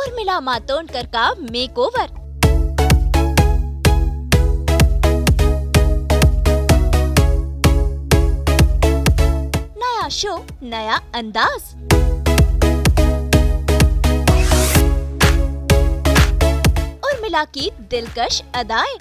उर्मिला मातोंडकर का मेकओवर। नया शो, नया अंदाज। उर्मिला की दिलकश अदाएं।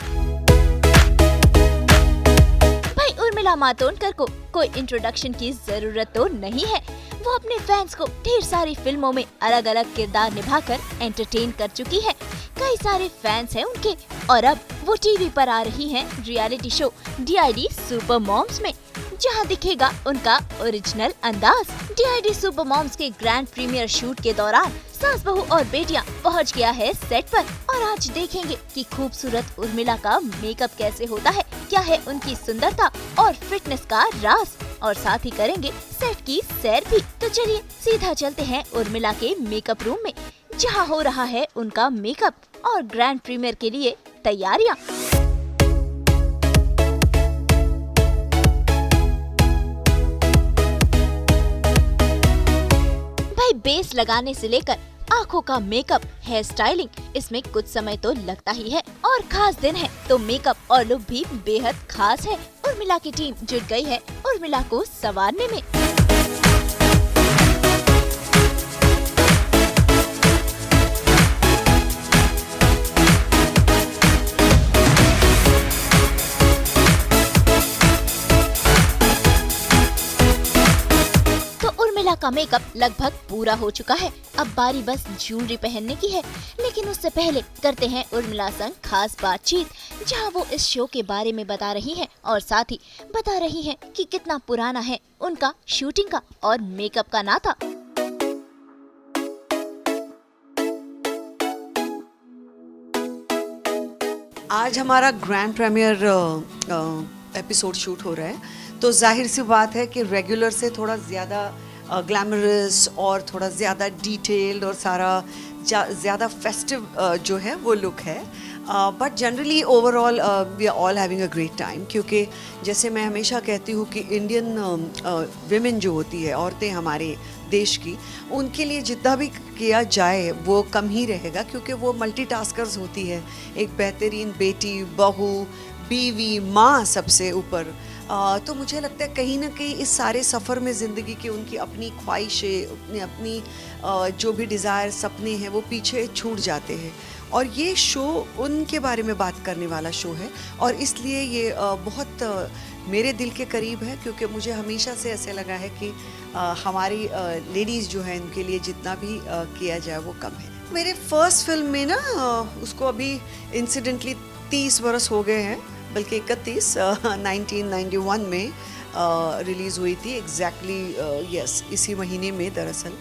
भाई उर्मिला मातोंडकर को कोई इंट्रोडक्शन की जरूरत तो नहीं है। वो अपने फैंस को ढेर सारी फिल्मों में अलग अलग किरदार निभाकर एंटरटेन कर चुकी है। कई सारे फैंस हैं उनके और अब वो टीवी पर आ रही हैं reality show DID Super Moms में, जहां दिखेगा उनका ओरिजिनल अंदाज। DID सुपर मॉम्स के ग्रैंड प्रीमियर शूट के दौरान सास बहू और बेटियां पहुंच गया है सेट पर और आज देखेंगे कि खूबसूरत उर्मिला का मेकअप कैसे होता है, क्या है उनकी सुंदरता और फिटनेस का राज, और साथ ही करेंगे सेट की सैर भी। तो चलिए सीधा चलते हैं उर्मिला के मेकअप रूम में, जहां हो रहा है उनका मेकअप और ग्रैंड प्रीमियर के लिए तैयारियां। भाई बेस लगाने से लेकर आँखों का मेकअप, हेयर स्टाइलिंग, इसमें कुछ समय तो लगता ही है और खास दिन है तो मेकअप और लुक भी बेहद खास है। उर्मिला की टीम जुट गई है उर्मिला को संवारने में। उर्मिला का मेकअप लगभग पूरा हो चुका है, अब बारी बस ज्वेलरी पहनने की है। लेकिन उससे पहले करते हैं उर्मिला संग खास बातचीत, जहां वो इस शो के बारे में बता रही हैं और साथ ही बता रही हैं कि कितना पुराना है उनका शूटिंग का और मेकअप का नाता। आज हमारा ग्रैंड प्रीमियर एपिसोड शूट हो रहा है, तो जाहिर सी बात है कि रेगुलर से थोड़ा ज़्यादा ग्लैमरस और थोड़ा ज़्यादा डिटेल्ड और सारा ज़्यादा फेस्टिव जो है वो लुक है। But generally overall we are all having a great time, क्योंकि जैसे मैं हमेशा कहती हूँ कि इंडियन विमेन जो होती है, औरतें हमारे देश की, उनके लिए जितना भी किया जाए वो कम ही रहेगा, क्योंकि वो मल्टीटास्कर्स होती है। एक बेहतरीन बेटी, बहू, बीवी, माँ सबसे ऊपर। तो मुझे लगता है कहीं ना कहीं इस सारे सफ़र में ज़िंदगी की उनकी अपनी ख्वाहिशें, अपनी जो भी डिज़ायर, सपने हैं, वो पीछे छूट जाते हैं। और ये शो उनके बारे में बात करने वाला शो है और इसलिए ये बहुत मेरे दिल के करीब है, क्योंकि मुझे हमेशा से ऐसे लगा है कि हमारी लेडीज़ जो हैं उनके लिए जितना भी किया जाए वो कम है। मेरे फर्स्ट फिल्म में ना उसको अभी इंसिडेंटली 30 बरस हो गए हैं, बल्कि 31 1991 में रिलीज़ हुई थी एग्जैक्टली यस इसी महीने में, दरअसल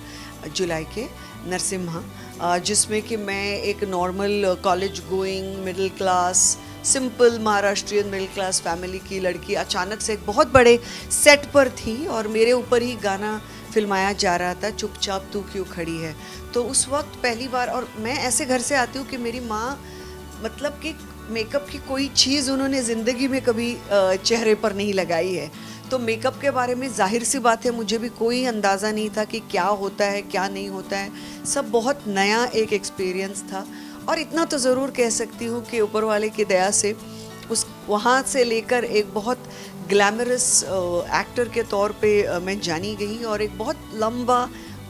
जुलाई के, नरसिम्हा, जिसमें कि मैं एक normal college going middle class simple Maharashtrian middle class family की लड़की अचानक से एक बहुत बड़े सेट पर थी और मेरे ऊपर ही गाना फिल्माया जा रहा था, चुपचाप तू क्यों खड़ी है। तो उस वक्त पहली बार, और मैं ऐसे घर से आती हूँ कि मेरी माँ मतलब कि मेकअप की कोई चीज़ उन्होंने ज़िंदगी में कभी चेहरे पर नहीं लगाई है, तो मेकअप के बारे में जाहिर सी बात है मुझे भी कोई अंदाज़ा नहीं था कि क्या होता है क्या नहीं होता है। सब बहुत नया एक एक्सपीरियंस था और इतना तो ज़रूर कह सकती हूँ कि ऊपर वाले की दया से उस वहाँ से लेकर एक बहुत ग्लैमरस एक्टर के तौर पे मैं जानी गई और एक बहुत लंबा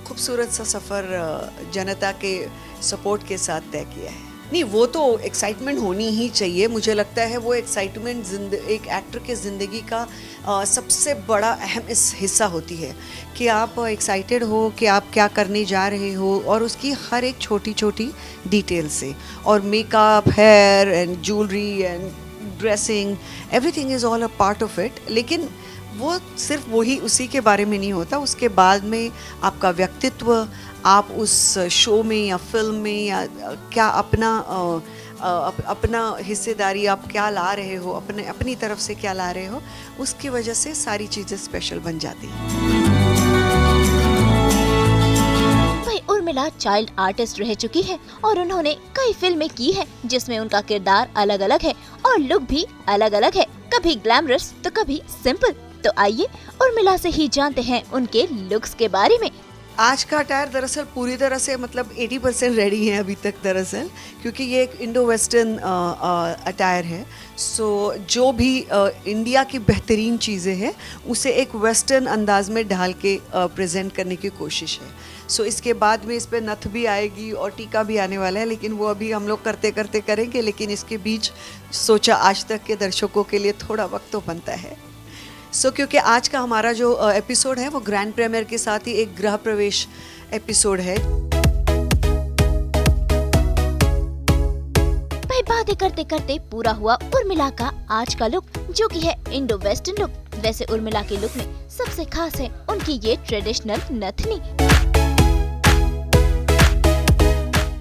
खूबसूरत सा सफ़र जनता के सपोर्ट के साथ तय किया है। नहीं, वो तो एक्साइटमेंट होनी ही चाहिए। मुझे लगता है वो एक्साइटमेंट एक एक्टर के ज़िंदगी का सबसे बड़ा अहम हिस्सा होती है कि आप एक्साइटेड हो कि आप क्या करने जा रहे हो और उसकी हर एक छोटी छोटी डिटेल से, और makeup, hair and jewellery and dressing, everything is all a part of it. लेकिन वो सिर्फ वही उसी के बारे में नहीं होता, उसके बाद में आपका व्यक्तित्व, आप उस शो में या फिल्म में या क्या अपना हिस्सेदारी आप क्या ला रहे हो, अपनी तरफ से क्या ला रहे हो, उसकी वजह से सारी चीज़ें स्पेशल बन जाती हैं। भाई उर्मिला चाइल्ड आर्टिस्ट रह चुकी है और उन्होंने कई फिल्में की हैं जिसमें उनका किरदार अलग अलग है और लुक भी अलग अलग है, कभी ग्लैमरस तो कभी सिंपल। तो आइए उर्मिला से ही जानते हैं उनके लुक्स के बारे में। आज का अटायर दरअसल पूरी तरह से मतलब 80% रेडी है अभी तक दरअसल, क्योंकि ये एक इंडो वेस्टर्न अटायर है। सो जो भी इंडिया की बेहतरीन चीज़ें हैं उसे एक वेस्टर्न अंदाज में ढाल के प्रेजेंट करने की कोशिश है। सो इसके बाद में इस पर नथ भी आएगी और टीका भी आने वाला है, लेकिन वो अभी हम लोग करते करते करेंगे। लेकिन इसके बीच सोचा आज तक के दर्शकों के लिए थोड़ा वक्त तो बनता है। क्योंकि आज का हमारा जो एपिसोड है वो ग्रैंड प्रीमियर के साथ ही एक गृह प्रवेश एपिसोड है। भाई बातें करते करते पूरा हुआ उर्मिला का आज का लुक, जो कि है इंडो वेस्टर्न लुक। वैसे उर्मिला के लुक में सबसे खास है उनकी ये ट्रेडिशनल नथनी।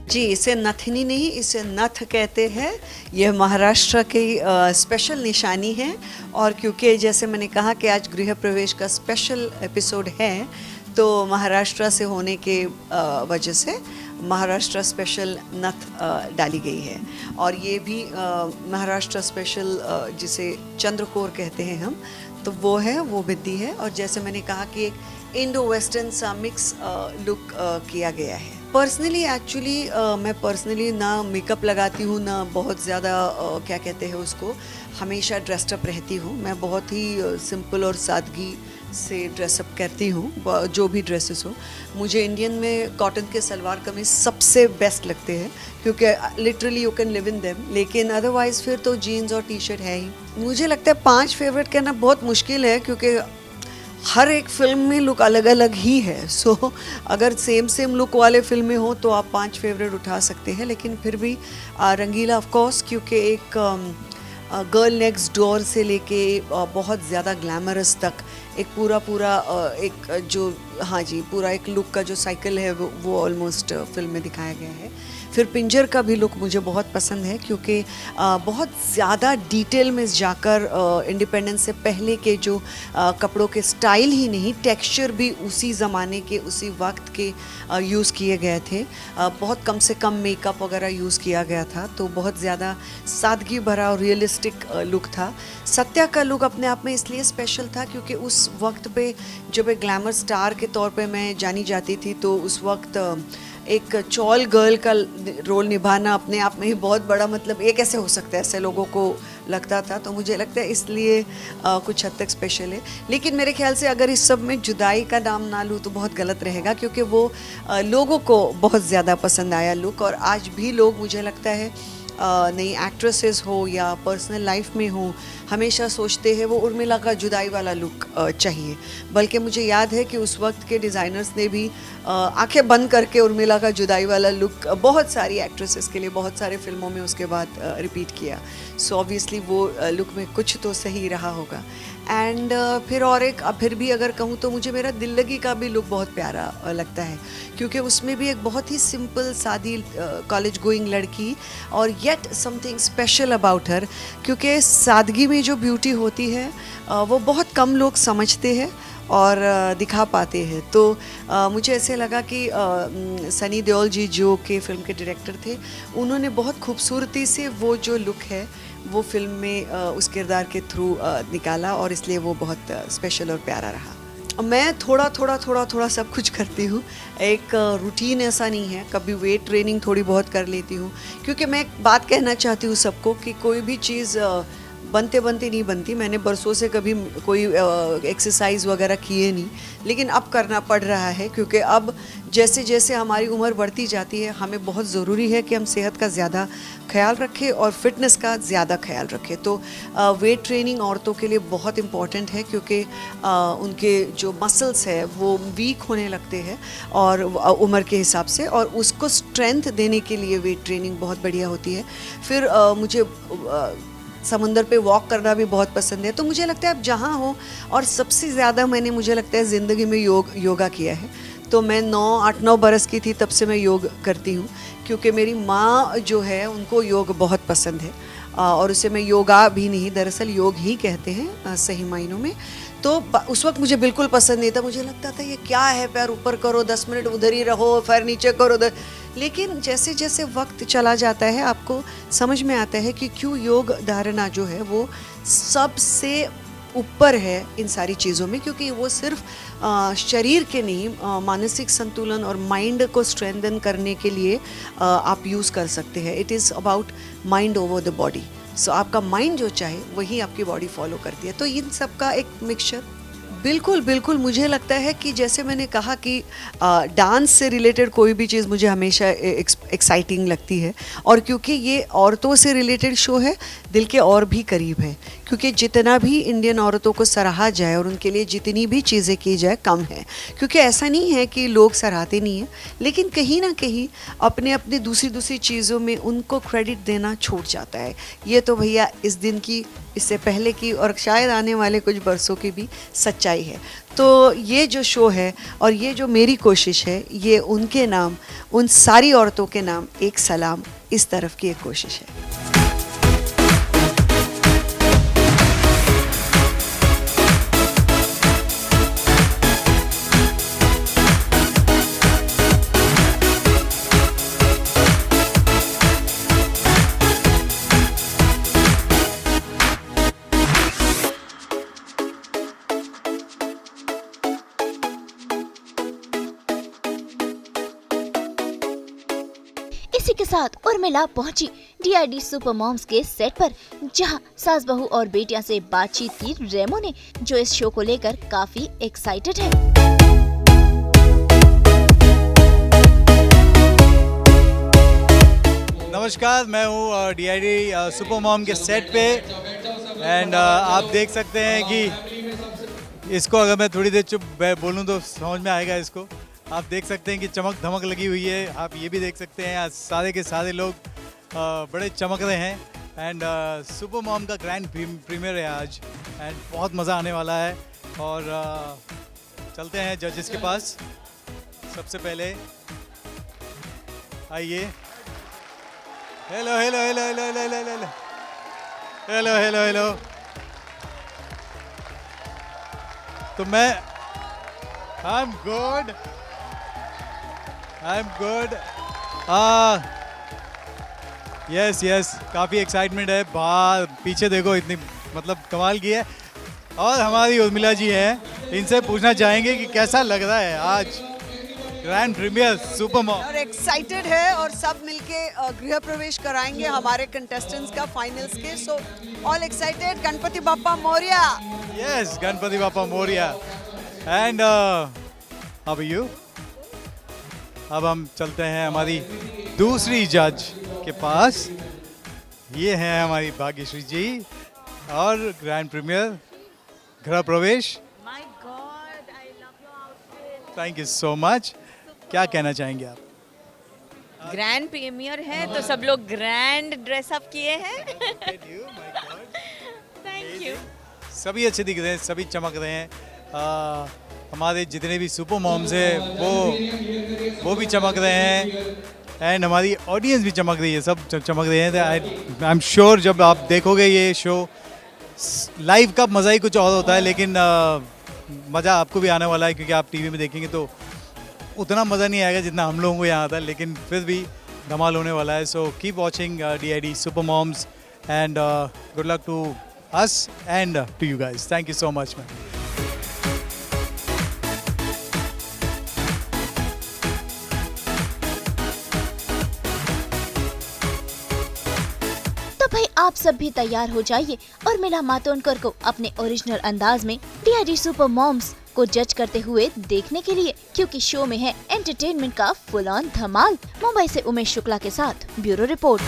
जी, इसे नथनी नहीं, इसे नथ कहते हैं। यह महाराष्ट्र की स्पेशल निशानी है। और क्योंकि जैसे मैंने कहा कि आज गृह प्रवेश का स्पेशल एपिसोड है, तो महाराष्ट्र से होने के वजह से महाराष्ट्र स्पेशल नथ डाली गई है। और ये भी महाराष्ट्र स्पेशल जिसे चंद्रकोर कहते हैं हम, तो वो है, वो बिंदी है। और जैसे मैंने कहा कि एक इंडो वेस्टर्न सा मिक्स लुक किया गया है। पर्सनली एक्चुअली मैं पर्सनली ना मेकअप लगाती हूँ, ना बहुत ज़्यादा क्या कहते हैं उसको, हमेशा ड्रेस्ड अप रहती हूँ। मैं बहुत ही सिंपल और सादगी से ड्रेसअप करती हूँ, जो भी ड्रेसेस हो। मुझे इंडियन में कॉटन के सलवार कमीज सबसे बेस्ट लगते हैं, क्योंकि literally you can live in them. लेकिन अदरवाइज़ फिर तो जीन्स और टी शर्ट है ही। मुझे लगता है 5 फेवरेट कहना बहुत मुश्किल है, क्योंकि हर एक फिल्म में लुक अलग अलग ही है। सो अगर सेम लुक वाले फिल्में हो तो आप 5 फेवरेट उठा सकते हैं। लेकिन फिर भी रंगीला ऑफ कोर्स, क्योंकि एक गर्ल नेक्स्ट डोर से लेके बहुत ज़्यादा ग्लैमरस तक एक पूरा एक जो, हाँ जी, पूरा एक लुक का जो साइकिल है वो ऑलमोस्ट फिल्म में दिखाया गया है। फिर पिंजर का भी लुक मुझे बहुत पसंद है, क्योंकि बहुत ज़्यादा डिटेल में जाकर इंडिपेंडेंस से पहले के जो कपड़ों के स्टाइल ही नहीं, टेक्सचर भी उसी ज़माने के, उसी वक्त के यूज़ किए गए थे। बहुत कम से कम मेकअप वगैरह यूज़ किया गया था, तो बहुत ज़्यादा सादगी भरा और रियलिस्टिक लुक था। सत्या का लुक अपने आप में इसलिए स्पेशल था क्योंकि उस वक्त पे जब एक ग्लैमर स्टार के तौर पे मैं जानी जाती थी, तो उस वक्त एक चॉल गर्ल का रोल निभाना अपने आप में ही बहुत बड़ा, मतलब ये कैसे हो सकता है, ऐसे लोगों को लगता था। तो मुझे लगता है इसलिए कुछ हद तक स्पेशल है। लेकिन मेरे ख्याल से अगर इस सब में जुदाई का नाम ना लूँ तो बहुत गलत रहेगा, क्योंकि वो लोगों को बहुत ज़्यादा पसंद आया लुक। और आज भी लोग, मुझे लगता है नई एक्ट्रेसेस हो या पर्सनल लाइफ में हो, हमेशा सोचते हैं वो उर्मिला का जुदाई वाला लुक चाहिए। बल्कि मुझे याद है कि उस वक्त के डिज़ाइनर्स ने भी आंखें बंद करके उर्मिला का जुदाई वाला लुक बहुत सारी एक्ट्रेसेस के लिए बहुत सारे फिल्मों में उसके बाद रिपीट किया। सो ऑब्वियसली वो लुक में कुछ तो सही रहा होगा। एंड फिर और एक फिर भी अगर कहूँ तो मुझे मेरा दिल लगी का भी लुक बहुत प्यारा लगता है, क्योंकि उसमें भी एक बहुत ही सिंपल सादी कॉलेज गोइंग लड़की, और yet something special about her, क्योंकि सादगी में जो ब्यूटी होती है वो बहुत कम लोग समझते हैं और दिखा पाते हैं। तो मुझे ऐसे लगा कि सनी देओल जी जो के फिल्म के डायरेक्टर थे, उन्होंने बहुत खूबसूरती से वो जो लुक है वो फिल्म में उस किरदार के थ्रू निकाला, और इसलिए वो बहुत स्पेशल और प्यारा रहा। मैं थोड़ा सब कुछ करती हूँ, एक रूटीन ऐसा नहीं है। कभी वेट ट्रेनिंग थोड़ी बहुत कर लेती हूँ, क्योंकि मैं एक बात कहना चाहती हूँ सबको कि कोई भी चीज़ बनते नहीं बनती। मैंने बरसों से कभी कोई एक्सरसाइज वगैरह किए नहीं, लेकिन अब करना पड़ रहा है, क्योंकि अब जैसे जैसे हमारी उम्र बढ़ती जाती है, हमें बहुत ज़रूरी है कि हम सेहत का ज़्यादा ख्याल रखें और फिटनेस का ज़्यादा ख्याल रखें। तो वेट ट्रेनिंग औरतों के लिए बहुत इम्पॉर्टेंट है, क्योंकि उनके जो मसल्स है वो वीक होने लगते हैं और उम्र के हिसाब से, और उसको स्ट्रेंथ देने के लिए वेट ट्रेनिंग बहुत बढ़िया होती है। फिर मुझे समुंदर पे वॉक करना भी बहुत पसंद है। तो मुझे लगता है अब जहाँ हो, और सबसे ज़्यादा मैंने, मुझे लगता है ज़िंदगी में योगा किया है। तो मैं 8-9 बरस की थी तब से मैं योग करती हूँ, क्योंकि मेरी माँ जो है उनको योग बहुत पसंद है, और उसे मैं योगा भी नहीं, दरअसल योग ही कहते हैं सही मायनों में। तो उस वक्त मुझे बिल्कुल पसंद नहीं था। मुझे लगता था ये क्या है, पैर ऊपर करो, 10 मिनट उधर ही रहो, पैर नीचे करो उधर। लेकिन जैसे जैसे वक्त चला जाता है आपको समझ में आता है कि क्यों योग धारणा जो है वो सबसे ऊपर है इन सारी चीज़ों में, क्योंकि वो सिर्फ शरीर के नहीं, मानसिक संतुलन और माइंड को स्ट्रेंथन करने के लिए आप यूज़ कर सकते हैं. It is about mind over the body. So आपका माइंड जो चाहे वही आपकी बॉडी फॉलो करती है. तो इन सब का एक मिक्सचर. बिल्कुल बिल्कुल, मुझे लगता है कि जैसे मैंने कहा कि डांस से रिलेटेड कोई भी चीज़ मुझे हमेशा एक्साइटिंग लगती है, और क्योंकि ये औरतों से रिलेटेड शो है, दिल के और भी करीब है, क्योंकि जितना भी इंडियन औरतों को सराहा जाए और उनके लिए जितनी भी चीज़ें की जाए कम है. क्योंकि ऐसा नहीं है कि लोग सराहते नहीं हैं, लेकिन कहीं ना कहीं अपने अपने दूसरी चीज़ों में उनको क्रेडिट देना छूट जाता है. ये तो भैया इस दिन की, इससे पहले की और शायद आने वाले कुछ बरसों की भी सच्चाई है. तो ये जो शो है और ये जो मेरी कोशिश है, ये उनके नाम, उन सारी औरतों के नाम एक सलाम, इस तरफ की एक कोशिश है. इसी के साथ उर्मिला पहुंची डीआईडी सुपर मॉम्स के सेट पर, जहां सास बहू और बेटियां से बातचीत की रेमो ने, जो इस शो को लेकर काफी एक्साइटेड है. नमस्कार, मैं हूँ डीआईडी सुपर मॉम के सेट पे, एंड आप देख सकते हैं कि इसको अगर मैं थोड़ी देर चुप बोलूँ तो समझ में आएगा. इसको आप देख सकते हैं कि चमक धमक लगी हुई है. आप ये भी देख सकते हैं आज सारे के सारे लोग बड़े चमक रहे हैं. एंड सुपर मॉम का ग्रैंड प्रीमियर है आज, एंड बहुत मज़ा आने वाला है. और चलते हैं जजेस के पास. सबसे पहले आइए. Hello hello hello hello hello hello hello hello hello hello. तो मैं आई एम गुड. यस काफ़ी एक्साइटमेंट है. बाहर पीछे देखो, इतनी मतलब कमाल की है. और हमारी उर्मिला जी हैं, इनसे पूछना चाहेंगे कि कैसा लग रहा है आज ग्रैंड प्रीमियर सुपर मॉम. और एक्साइटेड है, और सब मिलके गृह प्रवेश कराएंगे हमारे कंटेस्टेंट्स का फाइनल्स के. So all excited. Ganpati Bappa Morya. Yes, Ganpati Bappa Morya. And how are you? अब हम चलते हैं हमारी दूसरी जज के पास. ये हैं हमारी भाग्यश्री जी, और ग्रैंड प्रीमियर गृह प्रवेश. My God, I love your outfit. Thank you so much. क्या कहना चाहेंगे आप? ग्रैंड प्रीमियर है तो सब लोग ग्रैंड ड्रेस अप किए हैं. Thank you. सभी अच्छे दिख रहे हैं, सभी चमक रहे हैं. हमारे जितने भी सुपर मॉम्स हैं वो भी चमक रहे हैं, एंड हमारी ऑडियंस भी चमक रही है. सब चमक रहे हैं. आई एम श्योर जब आप देखोगे ये शो लाइव का मज़ा ही कुछ और होता है, लेकिन मज़ा आपको भी आने वाला है, क्योंकि आप टीवी में देखेंगे तो उतना मज़ा नहीं आएगा जितना हम लोगों को यहाँ आता है, लेकिन फिर भी धमाल होने वाला है. So keep watching DID Super Moms, and good luck to us and to you guys. Thank you so much ma'am. तो भाई आप सब भी तैयार हो जाइए उर्मिला मातोंडकर को अपने ओरिजिनल अंदाज में डीआईडी सुपर मॉम्स को जज करते हुए देखने के लिए, क्योंकि शो में है एंटरटेनमेंट का फुल ऑन धमाल. मुंबई से उमेश शुक्ला के साथ ब्यूरो रिपोर्ट.